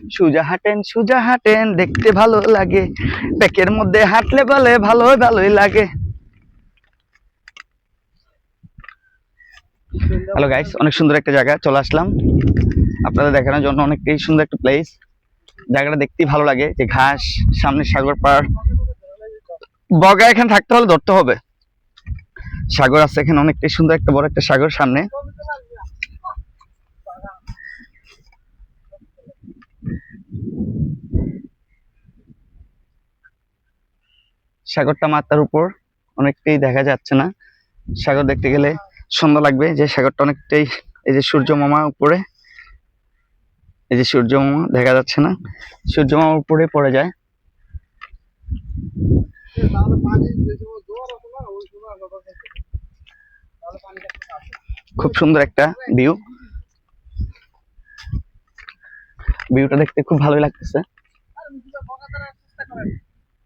সুজা হাঁটেন দেখতে ভালো লাগে, প্যাকের মধ্যে হাঁটলে বলে ভালোই লাগে। হ্যালো গাইস, অনেক সুন্দর একটা জায়গা চলে আসলাম আপনাদের দেখানোর জন্য। অনেকটাই সুন্দর একটা প্লেস, জায়গাটা দেখতেই ভালো লাগে। যে ঘাস, সামনে সাগর পাড়, বগা এখানে থাকতে হলে ধরতে হবে। সাগর আছে এখানে, অনেকটাই সুন্দর একটা বড় একটা সাগর সামনে। সাগরটা মাথার উপর, অনেকটাই দেখা যাচ্ছে না। সাগর দেখতে গেলে সুন্দর লাগবে। যে সাগরটা অনেকটাই, এই যে সূর্য মামা উপরে, এই যে সূর্য মামা দেখা যাচ্ছে না, সূর্য মামা উপরে পড়ে যায়। খুব সুন্দর একটা ভিউ, ভিউটা দেখতে খুব ভালোই লাগতেছে।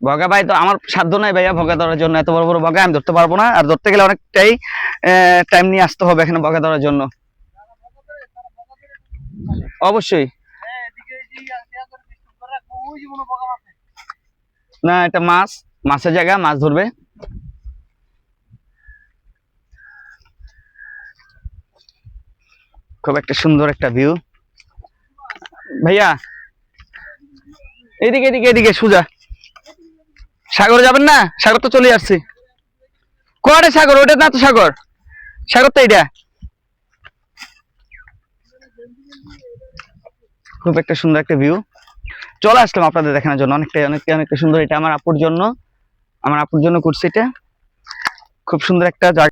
বগা ভাই তো আমার সাধ্য নাই ভাইয়া বগা ধরার জন্য, এত বড় বড় বগা আমি ধরতে পারবো না। আর ধরতে গেলে অনেকটাই টাইম নিয়ে আসতে হবে এখানে বগা ধরার জন্য। অবশ্যই না, এটা মাছ, মাছের জায়গা, মাছ ধরবে। খুব একটা সুন্দর একটা ভিউ ভাইয়া। এদিকে এদিকে এদিকে সোজা। সাগরে যাবেন না? সাগর তো চলে আসছে। কোয়ারে সাগর? ওটা না তো সাগর, সাগর তো এইটা। খুব একটা সুন্দর একটা ভিউ, চলে আসলাম আপনাদের দেখানোর জন্য। অনেকটা সুন্দর। এটা আমার আপুর জন্য করছি। এটা খুব সুন্দর একটা জায়গা।